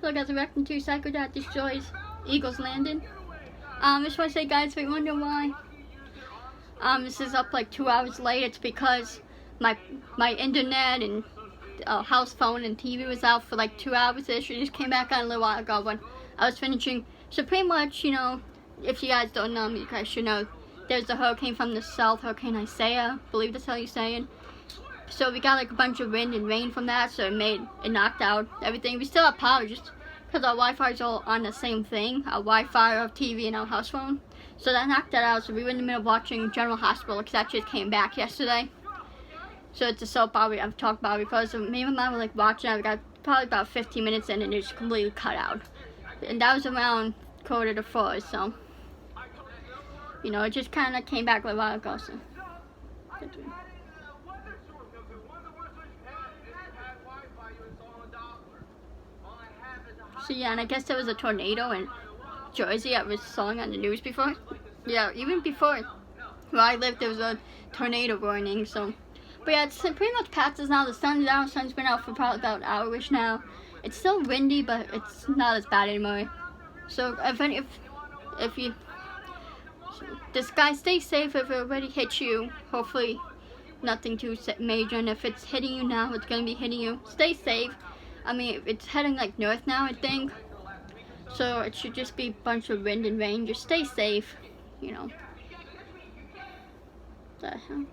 Hello guys, welcome to Psycho that destroys Eagles Landing. I just want to say, guys, if you wonder why this is up like 2 hours late, it's because my internet and house phone and TV was out for like 2 hours ish. It just came back on a little while ago when I was finishing. So pretty much, you know, if you guys don't know me, you guys should know, there's a hurricane from the south, Hurricane Isaiah, I believe that's how you're saying. So we got like a bunch of wind and rain from that, so it knocked out everything. We still have power just because our Wi-Fi is all on the same thing, our Wi-Fi, our TV, and our house phone. So that knocked that out, so we were in the middle of watching General Hospital, because that just came back yesterday. So it's a soap opera I've talked about before, so me and my mom were like watching it. We got probably about 15 minutes in and it just completely cut out. And that was around 3:45, so, you know, it just kind of came back a while ago, so. So yeah, and I guess there was a tornado in Jersey. I was sawing on the news before. Yeah, even before where I lived, there was a tornado warning. So, but yeah, it's pretty much past us now. The sun's out. The sun's been out for probably about an hour-ish now. It's still windy, but it's not as bad anymore. So if you this guy, stay safe. If it already hit you, hopefully nothing too major. And if it's hitting you now, it's gonna be hitting you. Stay safe. I mean, it's heading like north now, I think. So it should just be a bunch of wind and rain. Just stay safe, you know. What the hell?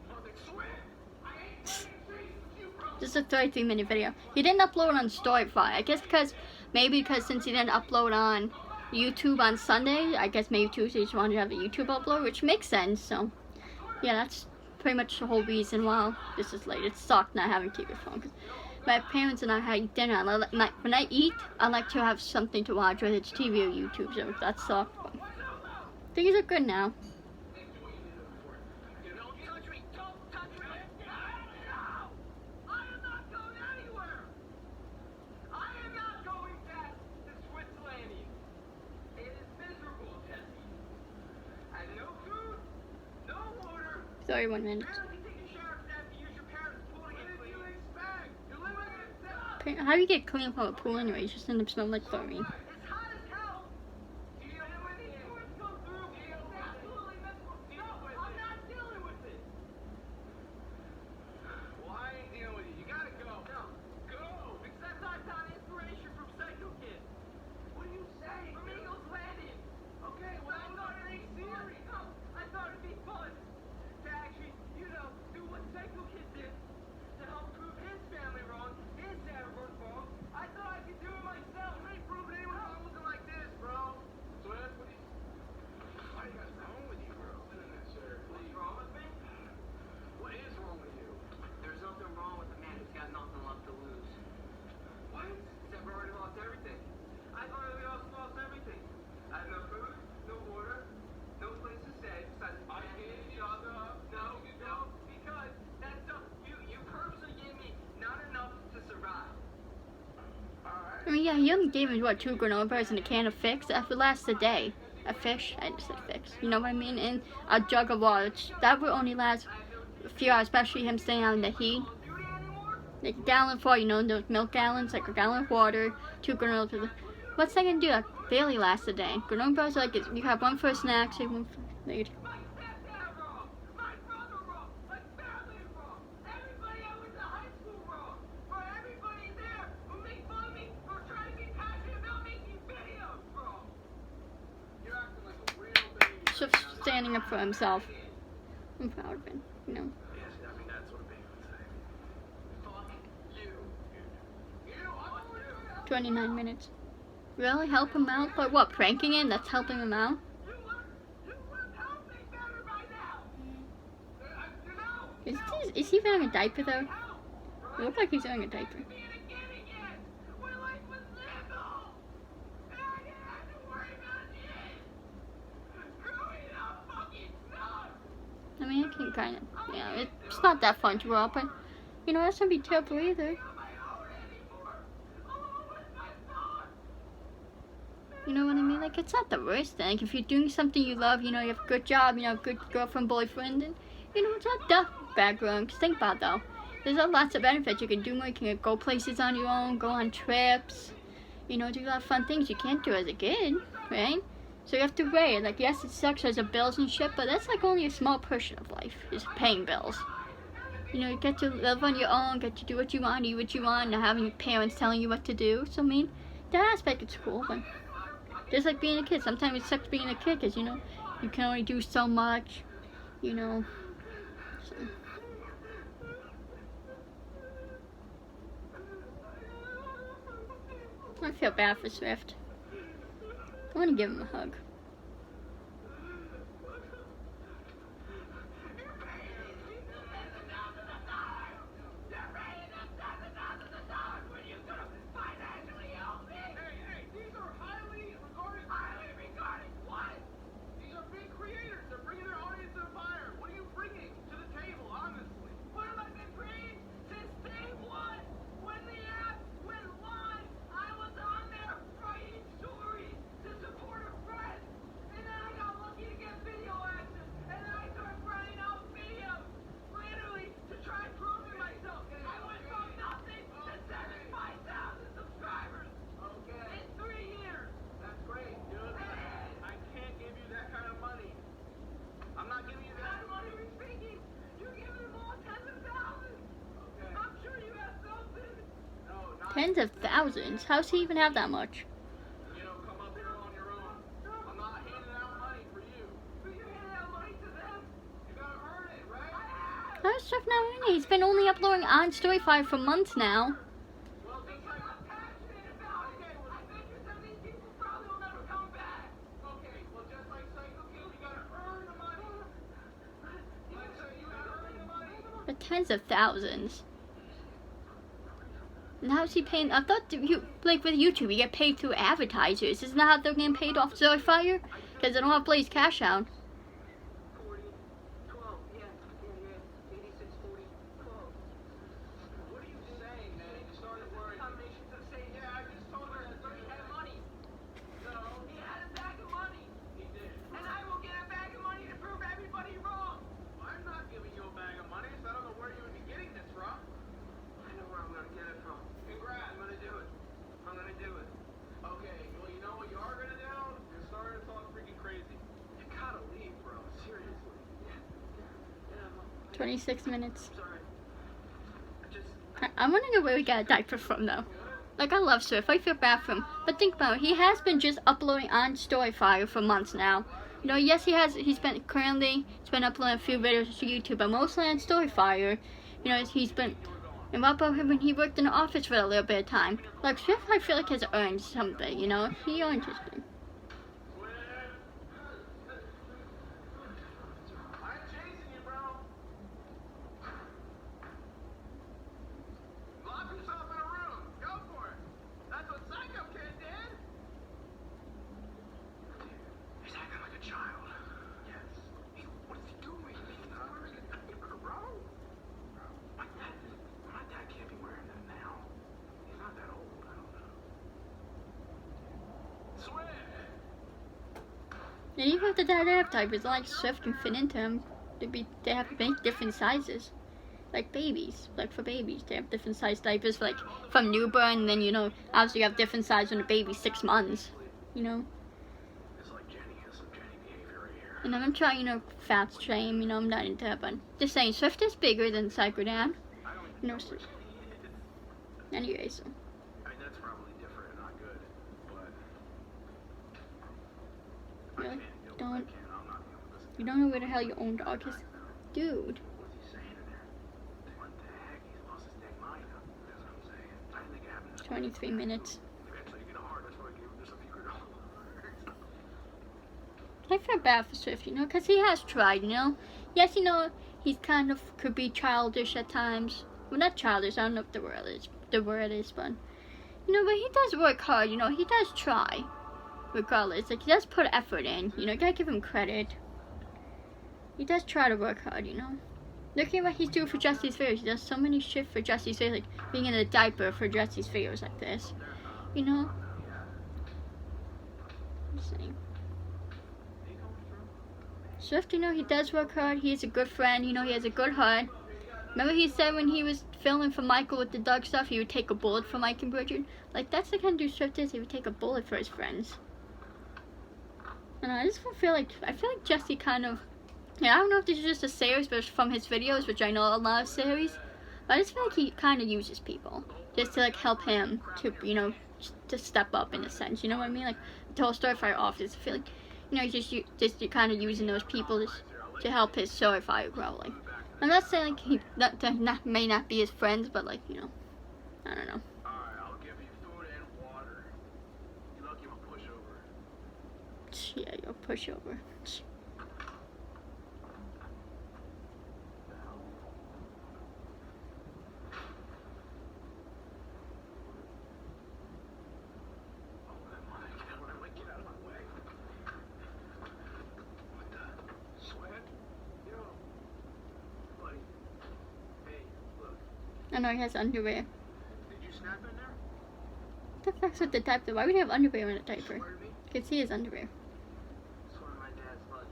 This is a 33-minute video. He didn't upload on Storyfire. I guess because since he didn't upload on YouTube on Sunday, I guess maybe Tuesday he just wanted to have a YouTube upload, which makes sense. So yeah, that's pretty much the whole reason why this is late. It sucked not having TV phone. My parents and I had dinner, and when I eat, I like to have something to watch, whether it's TV or YouTube, so that sucked, but things are good now. Sorry, 1 minute. How do you get clean from a pool anyway? You just end up smelling like chlorine. I mean, yeah, he only gave me, what, 2 granola bars and a can of Fix? That would last a day. A fish? I just said Fix. You know what I mean? And a jug of water. That would only last a few hours, especially him staying out in the heat. Like a gallon for, you know, those milk gallons, like a gallon of water, 2 granola bars. What's that gonna do? That barely lasts a day. Granola bars are like, you have one for snacks, one for later. Just standing up for himself. I'm proud of him, you know. 29 minutes. Really? Help him out? But what, pranking him? That's helping him out? Is he wearing a diaper though? It looks like he's wearing a diaper. I mean, I can kind of, yeah, it's not that fun to grow up, but, you know, that's not be terrible either. You know what I mean? Like, it's not the worst thing. If you're doing something you love, you know, you have a good job, you know, good girlfriend, boyfriend, and, you know, it's not that bad growing. Just think about it, though. There's lots of benefits. You can do more. You can go places on your own, go on trips. you know, do a lot of fun things you can't do as a kid, right? So you have to weigh it. Like, yes, it sucks as a bills and shit, but that's like only a small portion of life, is paying bills. You know, you get to live on your own, get to do what you want, eat what you want, not having parents telling you what to do. So, I mean, that aspect is cool, but just like being a kid, sometimes it sucks being a kid because, you know, you can only do so much, you know. So. I feel bad for Swift. I want to give him a hug. Tens of thousands? How's he even have that much? You know, come up here on your own. I'm not handing out money for you. But you're handing out money to them. You gotta earn it, right? How's Swift not earning? He's been only uploading on Storyfire for months now. Well, just like I'm passionate about it. Okay, well, I bet you some of these people probably will never come back. Okay, well, just like Psycho Kid, you gotta earn the money. Like say you gotta earn the money. But tens of thousands. And how's he paying? I thought you, like with YouTube, you get paid through advertisers. Isn't that how they're getting paid off Storyfire? Because they don't have to Blaze cash out. 40, 12, yeah, 86, 40, 12. What are you saying, man? You started worrying. Combinations of saying, yeah, I just told her that he had money. No, he had a bag of money. He did. And I will get a bag of money to prove everybody wrong. I'm not giving you a bag of money, so I don't know where you would be getting this from. I know where I'm gonna get it from. Congrats, I'm gonna do it. I'm gonna do it. Okay, well, you know what you are gonna do? You're starting to talk freaking crazy. You gotta leave, bro. Seriously. Yeah. 26 minutes. Sorry. I want to know where we got a diaper from, though. Like, I love Swift. I feel bad for him. But think about it. He has been just uploading on Storyfire for months now. You know, yes, he's been uploading a few videos to YouTube, but mostly on Storyfire. You know, he's been... And what about him when he worked in the office for a little bit of time? Like, Swift, I feel like has earned something, you know? He earned his thing. I'm chasing you, bro. Lock yourself in a room. Go for it. That's what Psycho Kid did. He's acting like a child. Yes. What is he doing? He's not wearing a diaper, bro. My dad can't be wearing that now. He's not that old. I don't know. Swear. And even if the dad have diapers, like Swift can fit into them. They have big different sizes. Like babies. Like for babies. They have different size diapers for like from newborn, and then you know, obviously you have different size when the baby's 6 months. You know? It's like Jenny has some Jenny behavior right here. And I'm gonna try, you know, fat shame, you know, I'm not into that, but just saying Swift is bigger than SpsychoRandom. You know, so anyway, so. I mean, that's probably different and not good, but Really? You don't know where the hell your own dog is? Dude. what's he saying in there? What the heck? He's lost his dang mind. That's what I'm saying. I didn't think it happened this 23 minutes. Eventually you get a heart. That's why I gave him this secret heart. I feel bad for Swift, you know, because he has tried, you know. Yes, you know, he's kind of could be childish at times. Well, not childish, I don't know if the word is, but, you know, but he does work hard, you know, he does try, regardless. Like, he does put effort in, you know, you gotta give him credit. He does try to work hard, you know. Look at what he's doing for Jesse's videos. He does so many shit for Jesse's videos, like being in a diaper for Jesse's videos like this, you know. Just saying. Swift, you know, he does work hard. He's a good friend, you know, he has a good heart. Remember he said when he was filming for Michael with the dog stuff, he would take a bullet for Mike and Bridget? Like, that's the kind of dude Swift is. He would take a bullet for his friends. And I just feel like Jesse kind of, yeah, I don't know if this is just a series, but it's from his videos, which I know a lot of series. But I just feel like he kind of uses people just to like help him to, you know, to step up in a sense. You know what I mean? Like the whole Storyfire office. I feel like, you know, he's just kind of using those people to help his Storyfire grow. Like, I'm not saying like that may not be his friends, but like, you know, I don't know. Alright, I'll give you food and water. You lucky I'm a pushover. Yeah, you're a pushover. I know he has underwear. Did you snap in there? What the fuck's with the diaper? Why would he have underwear in a diaper? Swear to me? You can see his underwear. Swear to my dad's blood.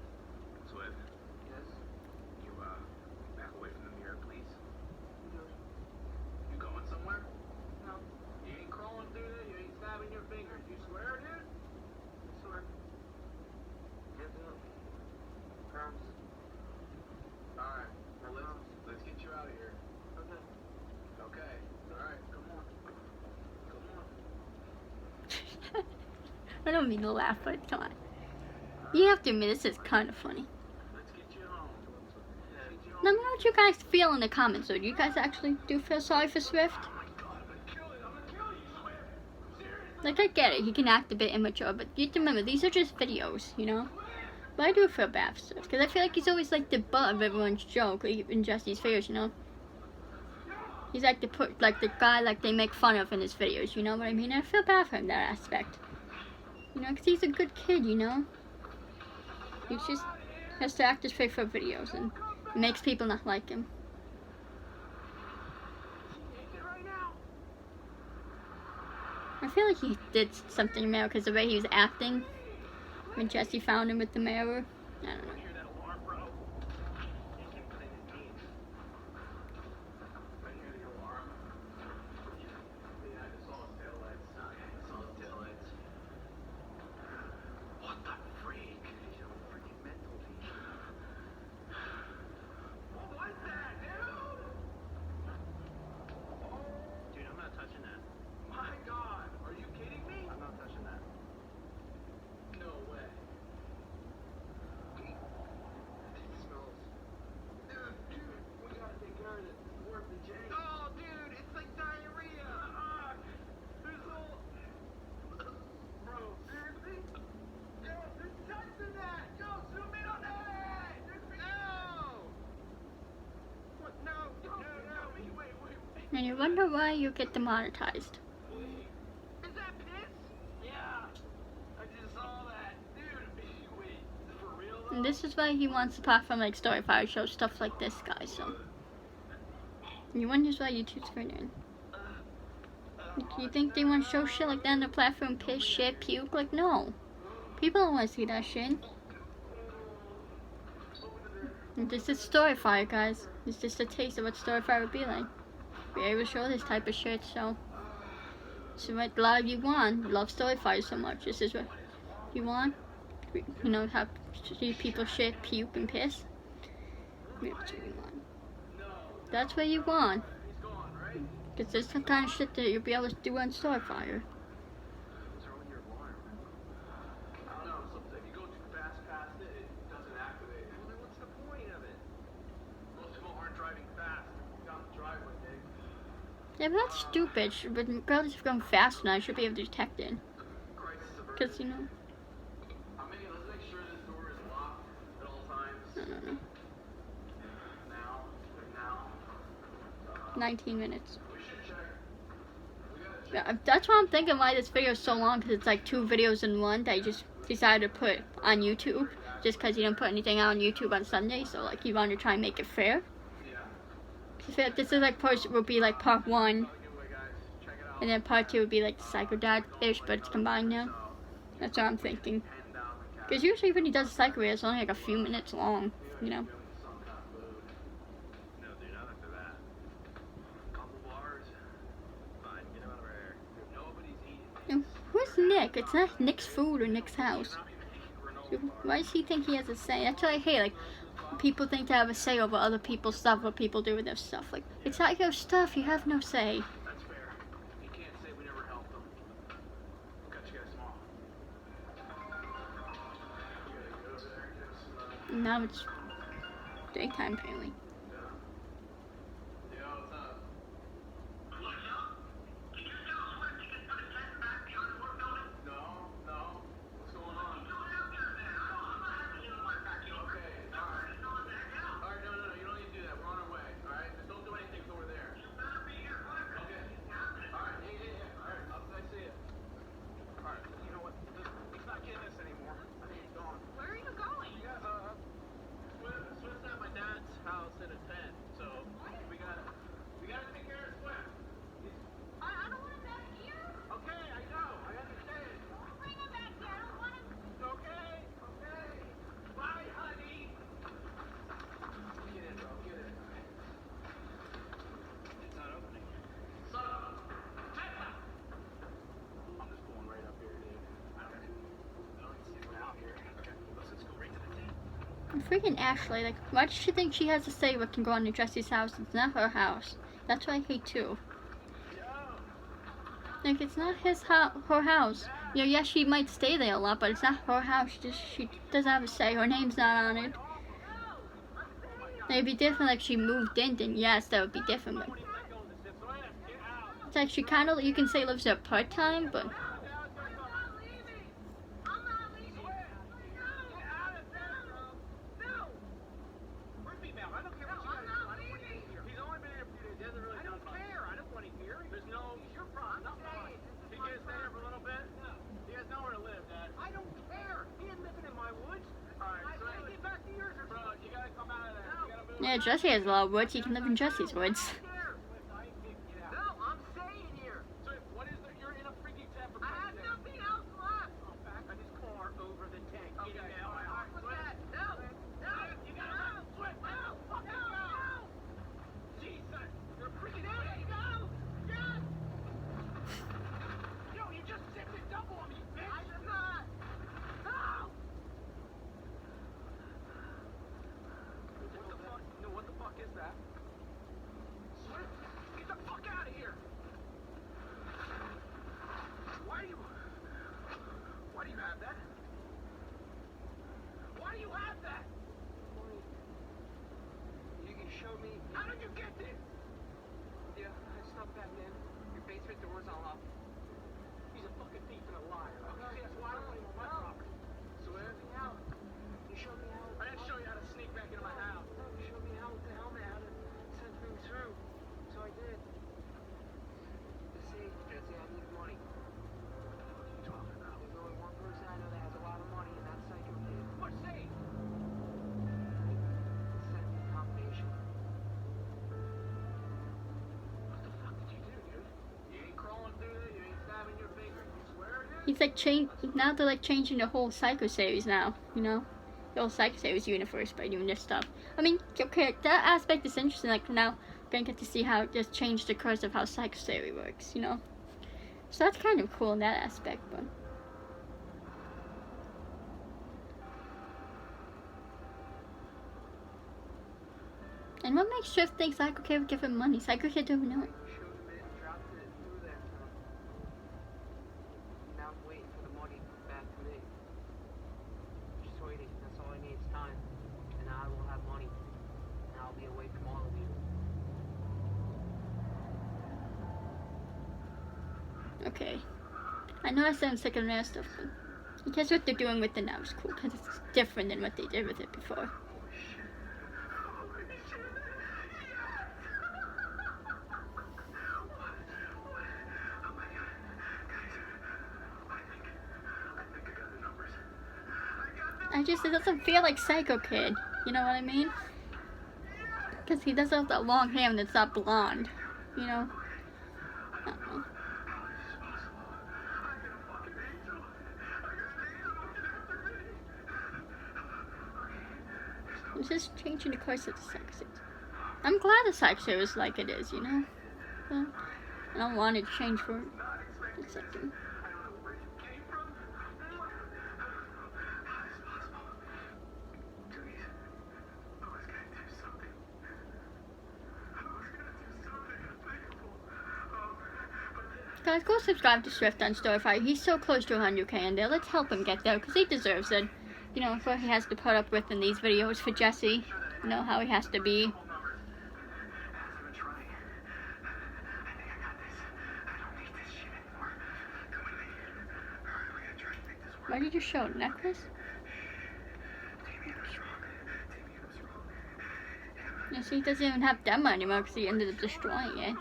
Swift. Yes? You, back away from the mirror, please. You going somewhere? No. You ain't crawling through there, you ain't stabbing your fingers. You swear, dude? I swear. Yes, no. Promise. Alright, well, let's get you out of here. Okay. Okay. Alright, come on. Come on. I don't mean to laugh, but come on. You have to admit, this is kind of funny. Let's get you home. Let me know what you guys feel in the comments. So, do you guys actually do feel sorry for Swift? Oh my god, I'm gonna kill you, Swift. Seriously? Like, I get it, he can act a bit immature, but you have to remember, these are just videos, you know? But I do feel bad for Swift, because I feel like he's always like the butt of everyone's joke, like in Jesse's videos, you know? He's like the guy like they make fun of in his videos, you know what I mean? I feel bad for him in that aspect. You know, because he's a good kid, you know? He just has to act his way for videos, and it makes people not like him. I feel like he did something in the mirror, because the way he was acting when Jesse found him with the mirror. I don't know. And you wonder why you get demonetized. Is that piss? Yeah. I just saw that. Dude, wait, for real though? And this is why he wants to platform like Storyfire show stuff like this, guys. So you wonder why YouTube's running. You think they want to show shit like that on the platform? Piss, shit, puke? Like, no. People don't want to see that shit. And this is Storyfire, guys. It's just a taste of what Storyfire would be like. Be able to show this type of shit, so what a lot of you want. You love Storyfire so much. This is what you want. You know, have see people shit, puke, and piss. That's what you want. That's what you want. Because this is the kind of shit that you'll be able to do on Storyfire. Yeah, but that's stupid. But regardless if I'm fast enough, I should be able to detect it. Because, you know. Let's make sure this door is locked at all times. I don't know. Now. 19 minutes. We should check. Yeah, that's why I'm thinking why this video is so long, because it's like 2 videos in one that I just decided to put on YouTube. Just because you didn't put anything out on YouTube on Sunday, so like you wanted to try and make it fair. This is like would be like part 1, and then part 2 would be like the Psycho Dad-ish, but it's combined now. That's what I'm thinking. Because usually when he does a Psycho, it's only like a few minutes long, you know. Nick. It's not Nick's food or Nick's house. Why does he think he has a say? That's what I hate. Like, people think they have a say over other people's stuff, what people do with their stuff. Like, it's not your stuff. You have no say. That's fair. You can't say we never helped them. We'll catch you guys tomorrow. Now it's daytime, apparently. Freaking Ashley, like, why does she think she has to say what can go on to Jesse's house? It's not her house. That's what I hate too. Like, it's not her house. You know, yes, she might stay there a lot, but it's not her house. She doesn't have a say. Her name's not on it. It'd be different if she moved in, then yes, that would be different. But it's like she kind of, you can say, lives there part-time, but... Yeah, Jesse has a lot of woods. He can live in Jesse's woods. No, I'm staying here. So what is it? You're in a freaking tent for I have nothing else left. Oh, back on his car over the tank. Okay. Get him out. What's that? No. No. You gotta go. Swift. No. Fucking go. Jesus. You're freaking out. Go. Yes. Yo, you just zipped it double on me, bitch. I did not. No. What the fuck is that? Swift, get the fuck out of here! Why do you have that? Why do you have that? You can show me. How did you get this? Yeah, I snuck that in. Your basement door's unlocked. He's a fucking thief and a liar. Okay, that's why I don't even want my property. Swift, out. You show me how. I didn't show you how to sneak back into my house. You showed me how with the helmet, how to send things through. So I did. The safe, Jesse, I need money. What are you talking about? There's only one person I know that has a lot of money, and that's Psycho Kid. What safe? Send me a combination. What the fuck did you do, dude? You ain't crawling through there, you ain't stabbing your finger. You swear, dude? He's like now they're like changing the whole Psycho series now, you know? The whole Psycho series universe by doing this stuff. I mean, okay, that aspect is interesting. Like, now we're gonna get to see how it just changed the course of how Psycho series works, you know? So that's kind of cool in that aspect, but... And what makes Swift think Psycho Kid would give him money? Psycho Kid don't know it. Now I'm waiting for the money to come back to me. Just waiting. That's all I need is time. And I will have money. And I'll be away from all of you. Okay. I know I sound sick of that stuff, but I guess what they're doing with it now is cool, because it's different than what they did with it before. It doesn't feel like Psycho Kid, you know what I mean? Because he doesn't have that long hair and it's not blonde, you know? I don't know. It's just changing the course of the Psycho series. I'm glad the Psycho series is like it is, you know? But I don't want it to change for a second. Guys, go subscribe to Swift on Storyfire. He's so close to 100k in there. Let's help him get there, because he deserves it. You know, what he has to put up with in these videos for Jesse. You know, how he has to be. Why did you show a necklace? Yeah, see, he doesn't even have demo anymore because he ended up destroying it.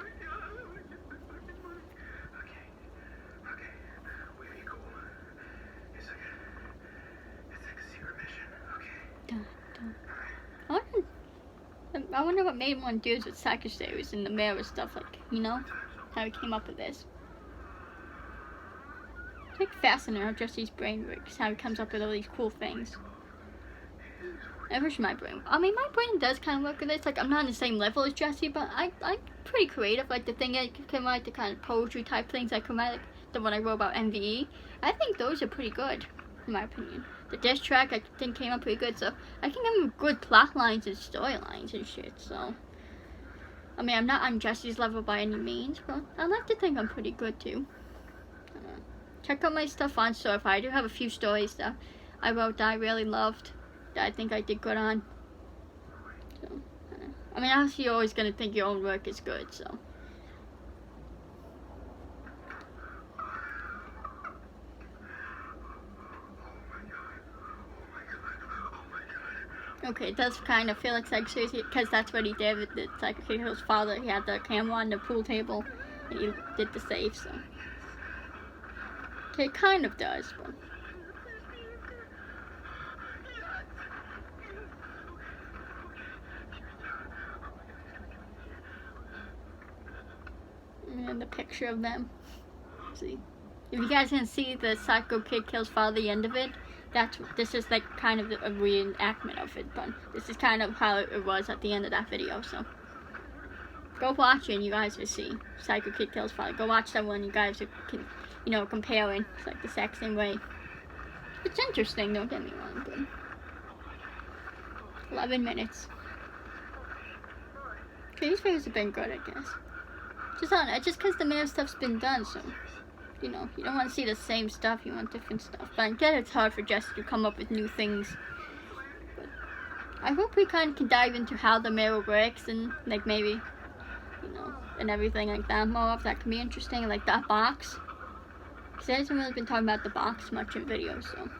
I wonder what made him want to do this with psychoseries and the mirror stuff, like, you know, how he came up with this. It's like fascinating how Jesse's brain works, how he comes up with all these cool things. I wish my brain, I mean, my brain does kind of work with this, like, I'm not on the same level as Jesse, but I'm pretty creative, like, the thing I can write, the kind of poetry type things I can write, like, the one I wrote about MVE, I think those are pretty good, in my opinion. The diss track, I think, came out pretty good, so I can give him good plot lines and storylines and shit, so. I mean, I'm not on Jesse's level by any means, but I like to think I'm pretty good, too. Check out my stuff on Storyfire. I do have a few stories that I wrote that I really loved, that I think I did good on. So, I mean, obviously you're always going to think your own work is good, so. Okay, it does kind of feel like psychoseries because that's what he did with the Psycho-Kid's father. He had the camera on the pool table and he did the save, so. Okay, it kind of does, but. And the picture of them. See, if you guys can see the Psycho Kid kills father, the end of it. This is like kind of a reenactment of it, but this is kind of how it was at the end of that video. So go watch it, and you guys will see Psycho Kid kills father. Go watch that one. You guys can, you know, comparing. It's like the exact same way. It's interesting. Don't get me wrong, but 11 minutes. Okay, these videos have been good, I guess. Just because the mail stuff's been done, so. You know, you don't want to see the same stuff, you want different stuff. But I get it's hard for Jesse to come up with new things. But I hope we kind of can dive into how the mirror works and, like, maybe, you know, and everything like that more. If that can be interesting, like that box. Because I haven't really been talking about the box much in videos, so.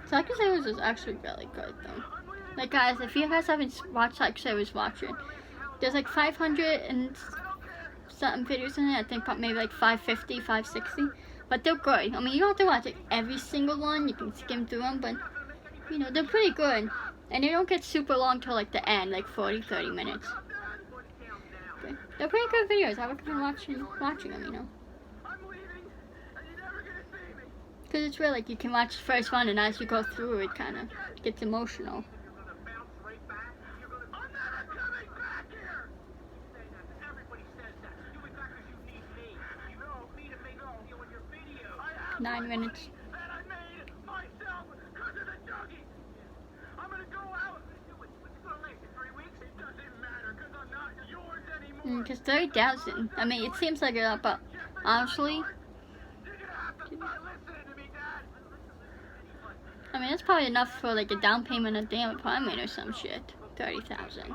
Psychoseries was actually really good though. Like guys, if you guys haven't watched Psychoseries, watch it. There's like 500 and something videos in it. I think maybe like 550, 560. But they're good. I mean, you don't have to watch like every single one. You can skim through them, but you know, they're pretty good. And they don't get super long till like the end, like 40, 30 minutes. Okay. They're pretty good videos. I recommend watching them, you know. Because it's really like you can watch the first one, and as you go through it kind of gets emotional. Nine minutes. Because 30,000. I mean, it seems like a lot, but honestly, I mean, it's probably enough for like a down payment of damn apartment or some shit. 30,000.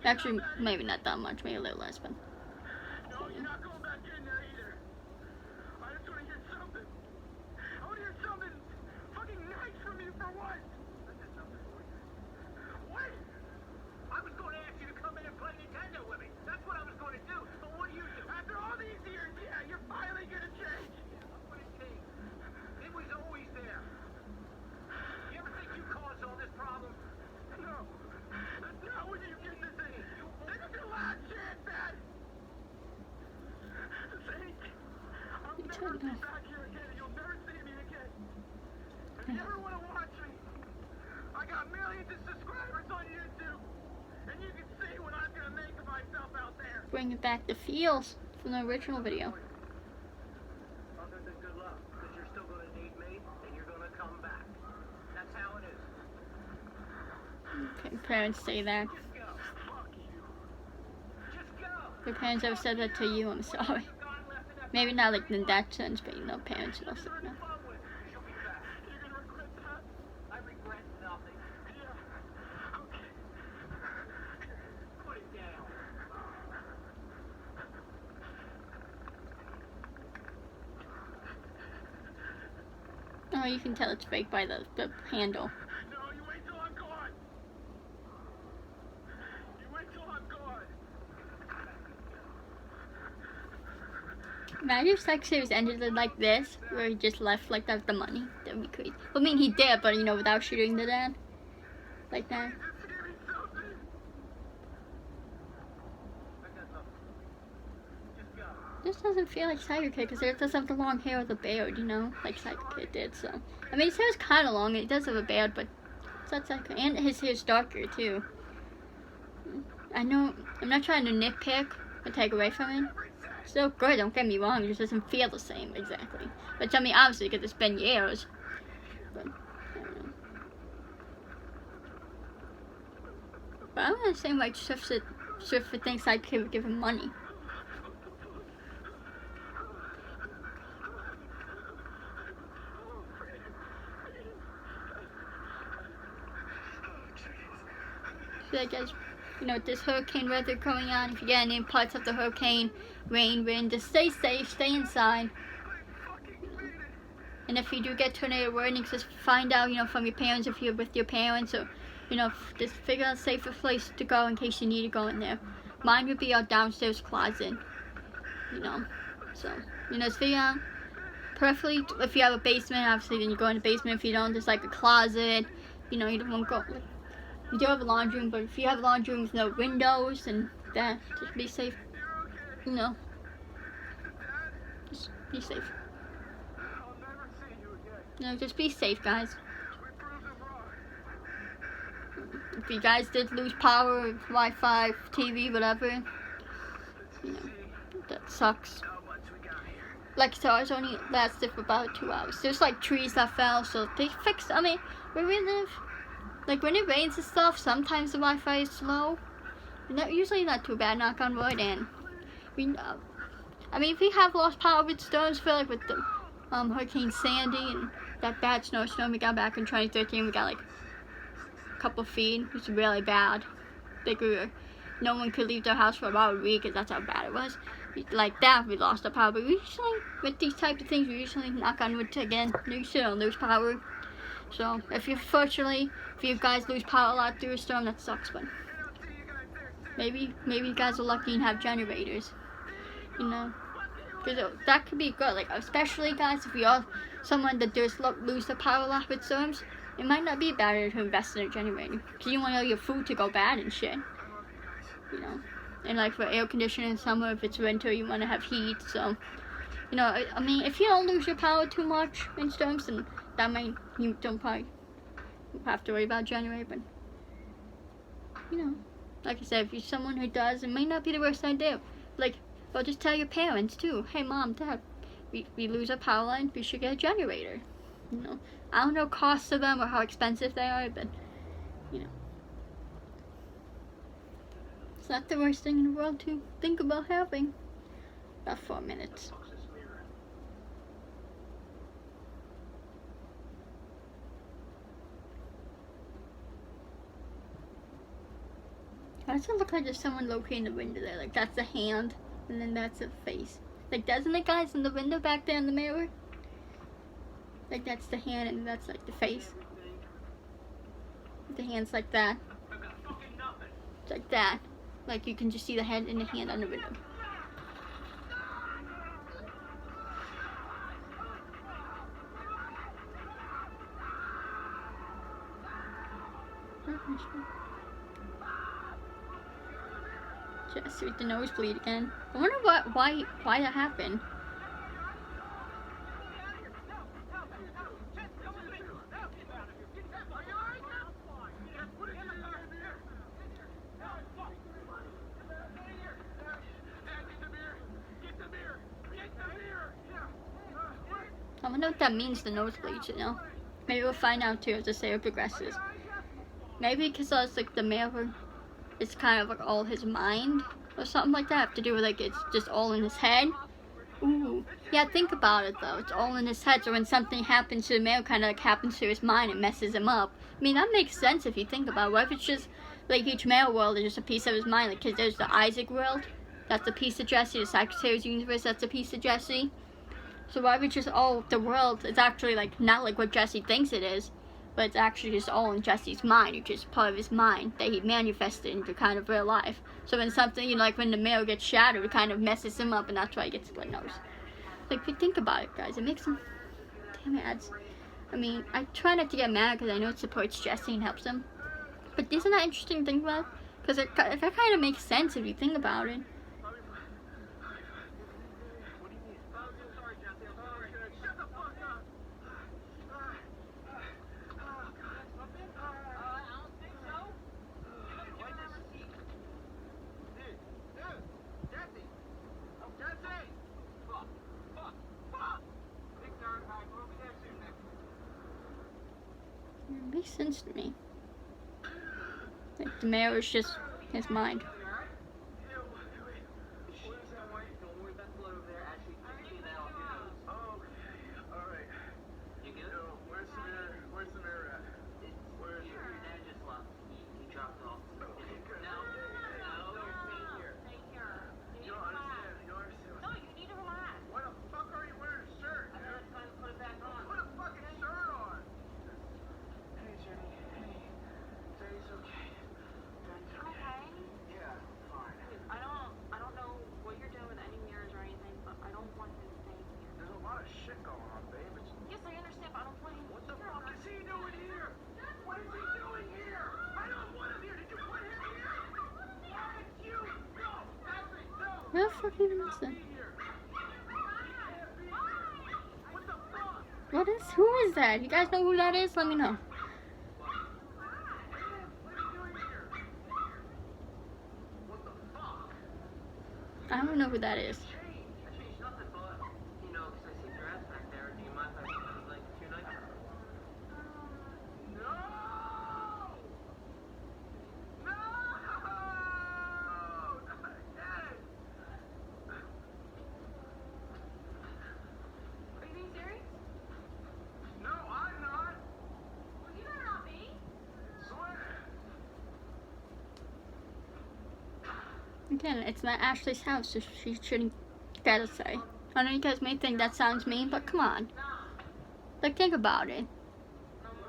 Actually, maybe not that much, maybe a little less, but. be back here again and you'll never see me again. If you ever want to watch me, I got millions of subscribers on YouTube. And you can see what I'm going to make of myself out there. Bringing back the feels from the original video. Other than good luck, because you're still going to need me and you're going to come back. That's how it is. Okay, parents say that. Just go. Fuck you. Just go. Your parents ever said that to you? I'm sorry. Maybe not like in that sense, but you know, parents will say that. You're going to regret that? I regret nothing. Yeah. Okay. Put it down. Oh, you can tell it's fake by the handle. No, you wait till I'm gone. You wait till I'm gone. Imagine if Sex Series ended it like this, where he just left like that with the money. That would be crazy. I mean, he did, but you know, without shooting the dad. Like that. It's scary something. I got something. Just go. This doesn't feel like Cyber Kid because it does have the long hair with a beard, you know, like Cyber Kid did. So, I mean, his hair's kind of long. It does have a beard, but it's not Cyber Kid. And his hair's darker too. I know. I'm not trying to nitpick or take away from it. It's still good. Don't get me wrong. It just doesn't feel the same exactly. But I mean, obviously, because it's been years. But I don't know. But I don't understand why Swift thinks Cyber Kid would give him money. So I guess, you know, this hurricane weather coming on, if you get any parts of the hurricane, rain, wind, just stay safe, stay inside. And if you do get tornado warnings, just find out, you know, from your parents if you're with your parents, or, you know, just figure out a safer place to go in case you need to go in there. Mine would be our downstairs closet, you know. So, you know, just figure out, preferably if you have a basement, obviously then you go in the basement. If you don't, just like a closet, you know, you don't want to go. You do have a laundry room, but if you have a laundry room with no windows and that, just be safe. You know, just be safe. I'll never see you again. You know, just be safe, guys. We proved them wrong. If you guys did lose power, Wi-Fi, TV, whatever, you know, that sucks. How much we got here? Like I said, ours only lasted for about 2 hours. There's like trees that fell, so they fixed. I mean, where we live, like when it rains and stuff, sometimes the Wi-Fi is slow. Usually not too bad, knock on wood. And we, I mean, if we have lost power with storms, feel like with the Hurricane Sandy and that bad snowstorm we got back in 2013, we got like a couple feet. It was really bad. No one could leave their house for about a week, because that's how bad it was. Like that, we lost our power. But we usually, with these types of things, we usually knock on wood again. You usually don't lose power. So if you guys lose power a lot through a storm, that sucks. But maybe you guys are lucky and have generators. You know, because that could be good. Like especially guys, if you are someone that does lose the power a lot with storms, it might not be better to invest in a generator, because you want all your food to go bad and shit. You know, and like for air conditioning in summer, if it's winter, you want to have heat. So, you know, I mean, if you don't lose your power too much in storms, then that might, you don't probably have to worry about generator. But, you know, like I said, if you're someone who does, it may not be the worst idea. Like, well, just tell your parents too. Hey, mom, dad, we lose our power line, we should get a generator. You know, I don't know costs of them or how expensive they are, but, you know, it's not the worst thing in the world to think about having. About 4 minutes. Why does it look like there's someone locating the window there? Like that's the hand, and then that's the face. Like doesn't it, guys, in the window back there in the mirror? Like that's the hand, and that's like the face. The hand's like that. It's like that. Like you can just see the head and the hand on the window. Just with the nosebleed again. I wonder why that happened. wonder what that means, the nosebleeds, you know? Maybe we'll find out too as the series progresses. Maybe because it's like the mirror, it's kind of like all his mind or something like that. Have to do with like it's just all in his head. Ooh, yeah. Think about it though. It's all in his head. So when something happens to the mirror, kind of like happens to his mind, it messes him up. I mean that makes sense if you think about it. What if it's just like each mirror world is just a piece of his mind? Like, cause there's the Isaac world, that's a piece of Jesse. The Sagittarius universe, that's a piece of Jesse. So why would just all the world is actually like not like what Jesse thinks it is, but it's actually just all in Jesse's mind, which is part of his mind that he manifested into kind of real life. So when something, you know, like when the mirror gets shattered, it kind of messes him up, and that's why he gets split nose. Like, if you think about it, guys, it makes him. Damn it, I mean, I try not to get mad because I know it supports Jesse and helps him. But isn't that interesting to think about? Because that kind of makes sense if you think about it. It makes sense to me. Like the mirror is just his mind. What the fuck even is that? Who is that? You guys know who that is? Let me know. I don't know who that is. Again, it's not Ashley's house, so she shouldn't get a say. I know you guys may think that sounds mean, but come on. Like, think about it.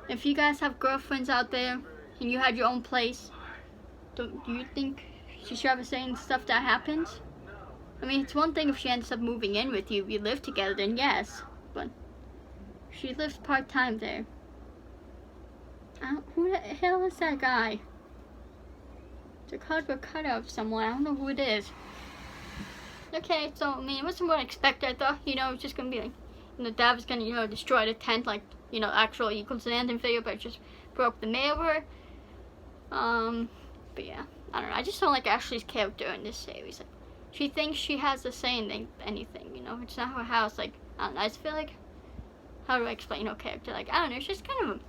If you guys have girlfriends out there, and you had your own place, do you think she should have a say in stuff that happens? I mean, it's one thing if she ends up moving in with you, you live together, then yes. But she lives part-time there. Who the hell is that guy? It's a cardboard cutout of someone. I don't know who it is. Okay, so I mean, it wasn't what I expected. I thought, you know, it was just gonna be like, you know, Dad was gonna, you know, destroy the tent, like, you know, actual KCsoRandom video, but it just broke the mirror. But yeah, I don't know. I just don't like Ashley's character in this series. Like, she thinks she has a say in anything, you know. It's not her house. Like, I don't know. I just feel like, how do I explain her character? Like, I don't know. It's just kind of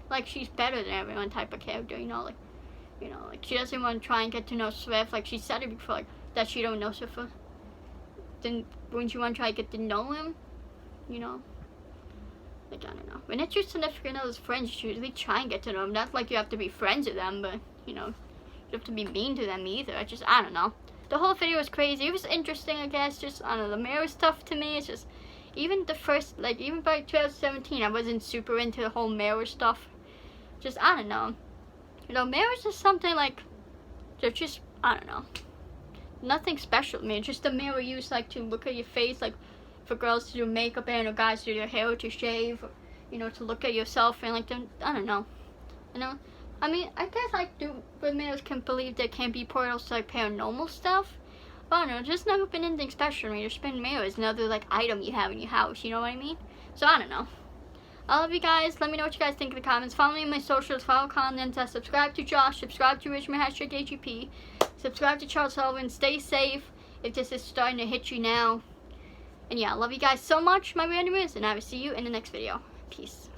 like she's better than everyone type of character, you know, like. You know, like, she doesn't want to try and get to know Swift. Like, she said it before, like, that she don't know Swift. Then, wouldn't you want to try to get to know him? You know? Like, I don't know. When it's your significant other's friends, you usually try and get to know them. Not like you have to be friends with them, but, you know, you have to be mean to them either. I don't know. The whole video was crazy. It was interesting, I guess. Just, I don't know, the mirror stuff to me. It's just, even the first, like, even by 2017, I wasn't super into the whole mirror stuff. Just, I don't know. You know, mirrors is something like, they're just, I don't know, nothing special to me. It's just a mirror used like to look at your face, like for girls to do makeup and or guys to do their hair or to shave, or, you know, to look at yourself and like, I don't know, you know. I mean, I guess I do, but mirrors can believe there can be portals to like paranormal stuff. But I don't know, just never been anything special to me. There's been mirrors, another like item you have in your house, you know what I mean? So I don't know. I love you guys. Let me know what you guys think in the comments. Follow me on my socials. Follow content. Subscribe to Josh. Subscribe to Richmond #AGP. Subscribe to Charles Sullivan. Stay safe. If this is starting to hit you now, And yeah, I love you guys so much, my randomers, and I will see you in the next video. Peace.